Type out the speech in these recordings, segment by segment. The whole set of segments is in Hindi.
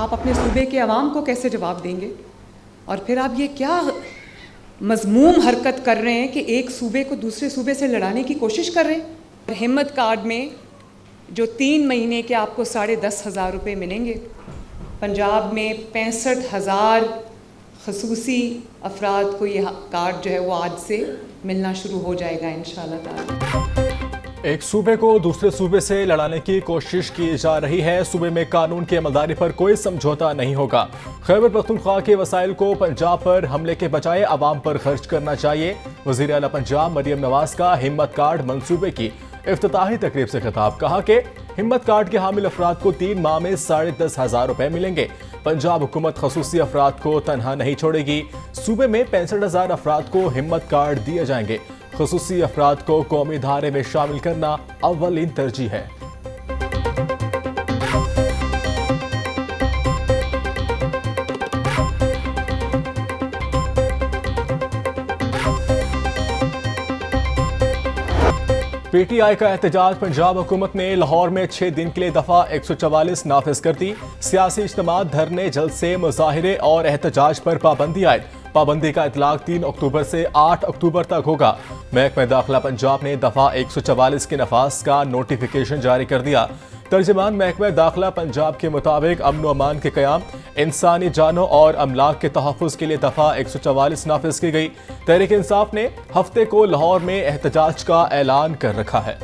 आप अपने सूबे के अवाम को कैसे जवाब देंगे? और फिर आप ये क्या मज़मूम हरकत कर रहे हैं कि एक सूबे को दूसरे सूबे से लड़ाने की कोशिश कर रहे हैं। और हिम्मत कार्ड में जो 3 महीने के आपको 10,500 रुपये मिलेंगे, पंजाब में 65,000 खसूसी अफराद को यह कार्ड जो है वो आज से मिलना शुरू हो जाएगा इंशाअल्लाह ताला। एक सूबे को दूसरे सूबे से लड़ाने की कोशिश की जा रही है। सूबे में कानून की अमलदारी पर कोई समझौता नहीं होगा। खैबर पख्तूनख्वा के वसाइल को पंजाब पर हमले के बजाय अवाम पर खर्च करना चाहिए। वज़ीर आला पंजाब मरियम नवाज का हिम्मत कार्ड मंसूबे की इफ्तिताही तकरीब से खिताब। कहा कि हिम्मत कार्ड के हामिल अफराद को 3 माह में 10,500 रुपए मिलेंगे। पंजाब हुकूमत खसूसी अफराद को तनहा नहीं छोड़ेगी। सूबे में 65,000 अफराद को हिम्मत कार्ड दिए जाएंगे। खसूसी अफराद को कौमी धारे में शामिल करना अव्वलीन तरजीह है। पीटीआई का एहतजाज। पंजाब हुकूमत ने लाहौर में 6 दिन के लिए दफा 144 नाफिज कर दी। सियासी इज्तिमात, धरने, जलसे, मुजाहिरे और एहतजाज पर पाबंदी आयद। पाबंदी का इतलाक 3 अक्टूबर से 8 अक्टूबर तक होगा। महकमा दाखिला पंजाब ने दफा 144 के नफाज का नोटिफिकेशन जारी कर दिया। तर्जमान महकमा दाखिला पंजाब के मुताबिक अमन व अमान के क़याम, इंसानी जानों और अमलाक के तहफ़्फ़ुज़ के लिए दफा 144 नाफिज की गई। तहरीक इंसाफ ने हफ्ते को लाहौर में एहतजाज का ऐलान कर रखा है।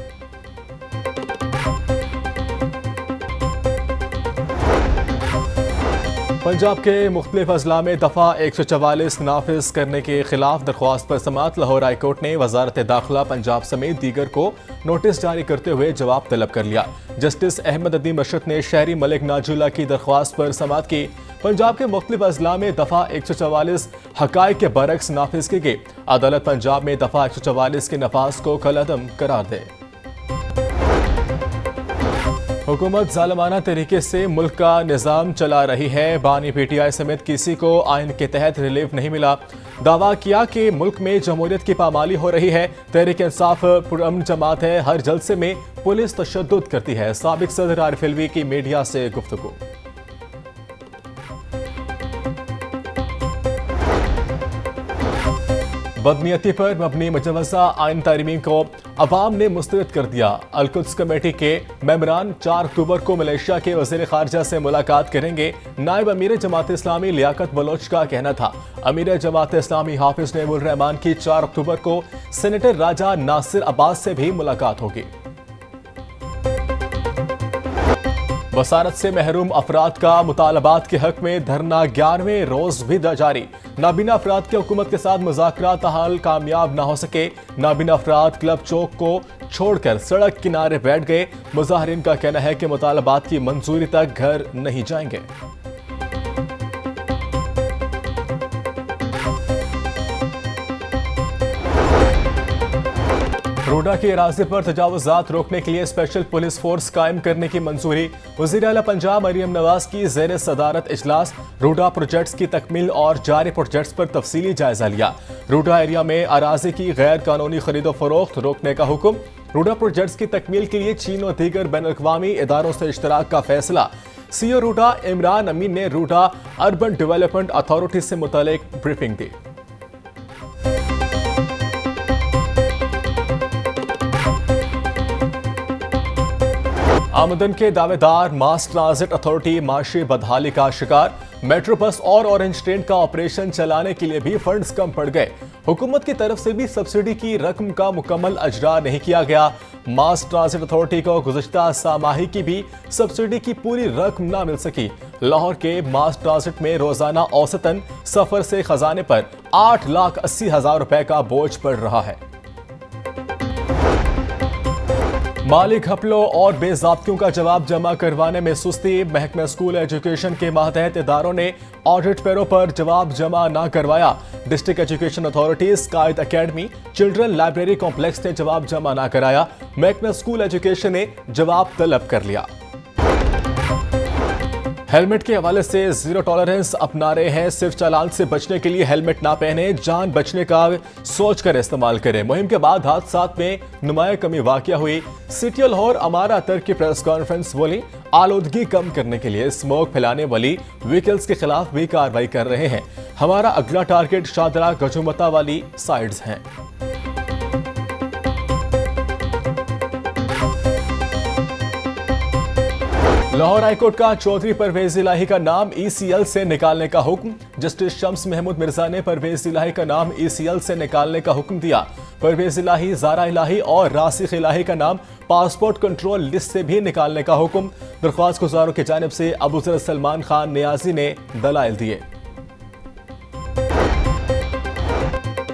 पंजाब के मुख्तलिफ अजला में दफा 144 नाफिज करने के खिलाफ दरख्वास्त पर समाअत लाहौर हाई कोर्ट ने वजारत दाखिला पंजाब समेत दीगर को नोटिस जारी करते हुए जवाब तलब कर लिया। जस्टिस अहमद अदीम रशद ने शहरी मलिक नाजुल्ला की दरख्वास्त पर समाअत की। पंजाब के मुख्तलिफ अजला में दफा 144 हकायक के बरक्स नाफिज की गई। अदालत पंजाब में दफा 144 के नफाज को कलअदम करार दे। हुकूमत जालिमाना तरीके से मुल्क का निज़ाम चला रही है। बानी पीटीआई समेत किसी को आइन के तहत रिलीफ नहीं मिला। दावा किया कि मुल्क में जमहूरियत की पामाली हो रही है। तहरीक इंसाफ पुरअमन जमात है, हर जलसे में पुलिस तशद्दुद करती है। साबिक सदर आरिफ अलवी की मीडिया से गुफ्तगू। बदनीयती पर मबनी मुजव्वज़ा आइन तारीमीन को अवाम ने मुस्तरद कर दिया। अलकुद्स कमेटी के मेंबरान 4 अक्टूबर को मलेशिया के वज़ीर ख़ारजा से मुलाकात करेंगे। नायब अमीर जमात इस्लामी लियाकत बलोच का कहना था अमीर जमात इस्लामी हाफिज नईमुर रहमान की 4 अक्टूबर को सेनेटर राजा नासिर अब्बास से भी मुलाकात होगी। वसारत से महरूम अफराद का मुतालबात के हक में धरना 11वें रोज भी जारी। नाबीना अफराद के हुकूमत के साथ मुज़ाकरात ताहाल कामयाब ना हो सके। नाबीना अफराद क्लब चौक को छोड़कर सड़क किनारे बैठ गए। मुजाहिरीन का कहना है कि मुतालबात की मंजूरी तक घर नहीं जाएंगे। रोडा के अराज़ी पर तजावुज़ात रोकने के लिए स्पेशल पुलिस फोर्स कायम करने की मंजूरी। वज़ीर आला पंजाब मरियम नवाज की ज़ेर सदारत इजलास। रोडा प्रोजेक्ट्स की तकमील और जारी प्रोजेक्ट्स पर तफसीली जायजा लिया। रोडा एरिया में अराज़ी की गैर कानूनी खरीदो फरोख्त रोकने का हुक्म। रोडा प्रोजेक्ट्स की तकमील के लिए चीन और दीगर बैनुल-अक़वामी इदारों से इश्तराक का फैसला। सीओ रोडा इमरान अमीन ने रोडा अर्बन डेवलपमेंट अथॉरिटी से मुतालिक ब्रीफिंग दी। आमदन के दावेदार मास ट्रांजिट अथॉरिटी माशी बदहाली का शिकार। मेट्रो बस और ऑरेंज ट्रेन का ऑपरेशन चलाने के लिए भी फंड्स कम पड़ गए। हुकूमत की तरफ से भी सब्सिडी की रकम का मुकम्मल अजरा नहीं किया गया। मास ट्रांजिट अथॉरिटी को गुज़श्ता सामाही की भी सब्सिडी की पूरी रकम ना मिल सकी। लाहौर के मास ट्रांजिट में रोजाना औसतन सफर से खजाने पर 8,80,000 रुपए का बोझ पड़ रहा है। माली घपलों और बेज़ाब्तियों का जवाब जमा करवाने में सुस्ती। महकमा स्कूल एजुकेशन के मातहत इदारों ने ऑडिट पैरों पर जवाब जमा न करवाया। डिस्ट्रिक्ट एजुकेशन अथॉरिटी, कायद अकेडमी, चिल्ड्रन लाइब्रेरी कॉम्प्लेक्स ने जवाब जमा न कराया। महकमा स्कूल एजुकेशन ने जवाब तलब कर लिया। हेलमेट के हवाले से जीरो टॉलरेंस अपना रहे हैं। सिर्फ चालान से बचने के लिए हेलमेट ना पहने, जान बचने का सोचकर इस्तेमाल करें। मुहिम के बाद हादसात में नुमाया कमी वाक़या हुई। सिटी लाहौर अमारा अतर की प्रेस कॉन्फ्रेंस बोली, आलूदगी कम करने के लिए स्मोक फैलाने वाली व्हीकल्स के खिलाफ भी कार्रवाई कर रहे हैं। हमारा अगला टारगेट शादरा गजुमता वाली साइड्स हैं। लाहौर हाईकोर्ट का चौधरी परवेज इलाही का नाम ECL से निकालने का हुक्म। जस्टिस शम्स महमूद मिर्जा ने परवेज इलाही का नाम ECL से निकालने का हुक्म दिया। परवेज इलाही, ज़ारा इलाही और रासिख इलाही का नाम पासपोर्ट कंट्रोल लिस्ट से भी निकालने का हुक्म। दरख्वास्त गुजारों की जानिब से अबूजर सलमान खान नियाजी ने दलाइल दिए।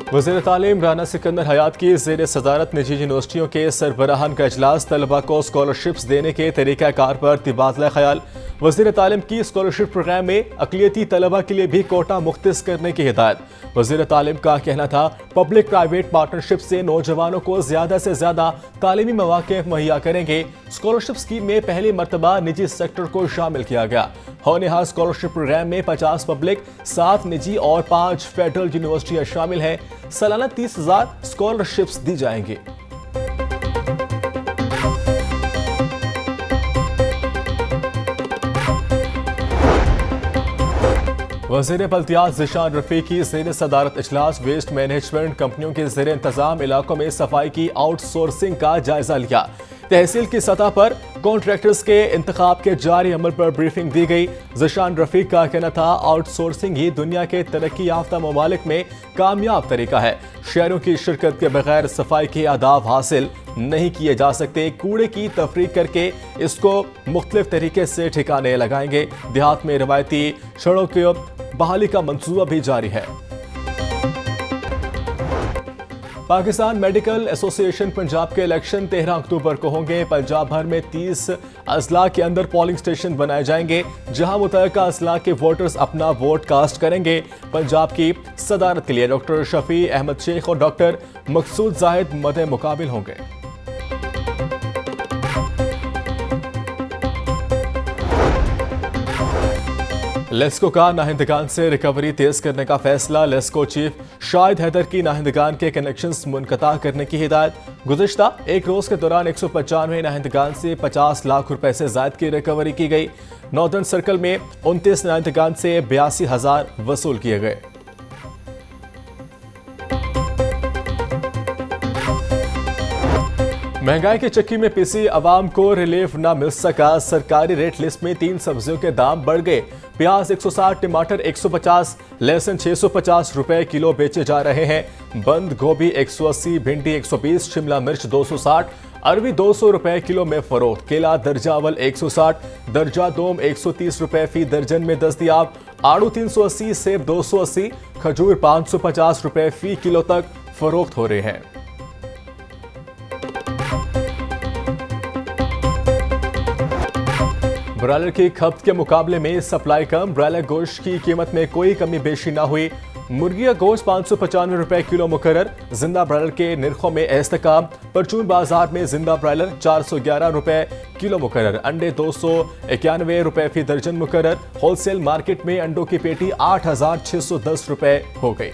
वज़ीर तालीम राना सिकंदर हयात की ज़ेर सदारत निजी यूनिवर्सिटियों के सरबराहान का इजलास। तलबा को स्कॉलरशिप्स देने के तरीक़ाकार पर तबादला ख्याल। वज़ीर तालीम की स्कॉलरशिप प्रोग्राम में अक़लियती तलबा के लिए भी कोटा मुख्तस करने की हिदायत। वज़ीर तालीम का कहना था, पब्लिक प्राइवेट पार्टनरशिप से नौजवानों को ज़्यादा से ज़्यादा तालीमी मौक़े मुहैया करेंगे। स्कॉलरशिप स्कीम में पहली मरतबा निजी सेक्टर को शामिल किया गया। होनहार स्कॉलरशिप प्रोग्राम में 50 पब्लिक, 7 निजी और 5 फेडरल यूनिवर्सिटियां शामिल हैं। सालाना 30,000 स्कॉलरशिप्स दी जाएंगी। वज़ीर बल्दियात ज़िशान रफ़ी की ज़ेर सदारत इजलास। वेस्ट मैनेजमेंट कंपनियों के ज़ेर इंतज़ाम इलाकों में सफाई की आउटसोर्सिंग का जायजा लिया। तहसील की सतह पर कॉन्ट्रैक्टर्स के इंतखाब के जारी अमल पर ब्रीफिंग दी गई। ज़िशान रफ़ी का कहना था, आउटसोर्सिंग ही दुनिया के तरक्की याफ्ता ममालिक में कामयाब तरीका है। शहरों की शिरकत के बगैर सफाई के आदाब हासिल नहीं किए जा सकते। कूड़े की तफरीक करके इसको मुख्तलिफ तरीके से ठिकाने लगाएंगे। देहात में रवायती सड़कों की बहाली का मंसूबा भी जारी है। पाकिस्तान मेडिकल एसोसिएशन पंजाब के इलेक्शन 13 अक्टूबर को होंगे। पंजाब भर में 30 अजला के अंदर पोलिंग स्टेशन बनाए जाएंगे, जहां मुतल्लिका अजला के वोटर्स अपना वोट कास्ट करेंगे। पंजाब की सदारत के लिए डॉक्टर शफी अहमद शेख और डॉक्टर मकसूद जाहिद मदे मुकाबिल होंगे। लेस्को का नाहिंदगान से रिकवरी तेज करने का फैसला। लेस्को चीफ शाहिद हैदर की नाहिंदगान के कनेक्शंस मुनक़ता करने की हिदायत। गुज़िश्ता एक रोज के दौरान 195 नाहिंदगान से 50 लाख रुपए से ज़ायद की रिकवरी की गई। नॉर्दर्न सर्कल में 29 नाहिंदगान से 82,000 वसूल किए गए। महंगाई की चक्की में पिसी अवाम को रिलीफ न मिल सका। सरकारी रेट लिस्ट में 3 सब्जियों के दाम बढ़ गए। प्याज 160, टमाटर 150, लहसुन 650 रुपए किलो बेचे जा रहे हैं। बंद गोभी 180, भिंडी 120, शिमला मिर्च 260, अरवी 200 रुपए किलो में फरोख्त। केला दर्जा अवल 160, दर्जा दोम 130 रुपए फी दर्जन में दस्तयाब। आड़ू 380, सेब 280, खजूर 550 रुपए फी किलो तक फरोख्त हो रहे हैं। ब्रायलर की खपत के मुकाबले में सप्लाई कम। ब्रायलर गोश्त की कीमत में कोई कमी बेशी ना हुई। मुर्गिया गोश्त 595 रुपए किलो मुकर्रर। जिंदा ब्रायलर के निर्खों में एहतकाम। परचून बाजार में जिंदा ब्रायलर 411 रुपए किलो मुकर्रर। अंडे 291 रुपए फी दर्जन मुकर्रर। होलसेल मार्केट में अंडों की पेटी 8,610 रुपए हो गई।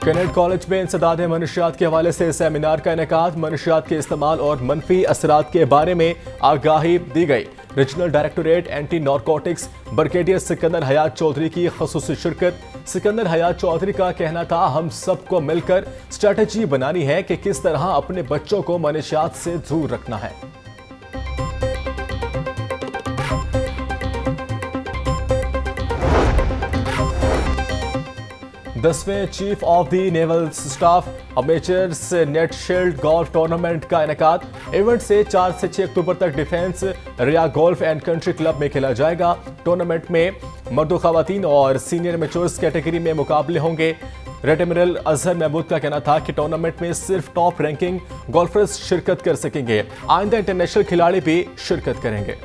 कैनेट कॉलेज में इंसदाद मनशियात के हवाले से सेमिनार का इनेकाद। मनशियात के इस्तेमाल और मनफी असरात के बारे में आगाही दी गई। Regional directorate anti narcotics brigadier Sikandar Hayat Chaudhry की खसूसी शिरकत। सिकंदर हयात चौधरी का कहना था, हम सबको मिलकर स्ट्रेटजी बनानी है कि किस तरह अपने बच्चों को मनशियात से दूर रखना है। 10वें chief of the naval staff amateurs net shield golf tournament का इनेकाद। इवेंट से 4 से 6 अक्टूबर तक defence Raya golf and country club में खेला जाएगा। टूर्नामेंट में मर्दों खवातीन और सीनियर अमेचर्स कैटेगरी में मुकाबले होंगे। रेड एडमिरल अजहर महमूद का कहना था कि टूर्नामेंट में सिर्फ टॉप रैंकिंग गोल्फर्स शिरकत कर सकेंगे। आइंदा इंटरनेशनल खिलाड़ी भी शिरकत करेंगे।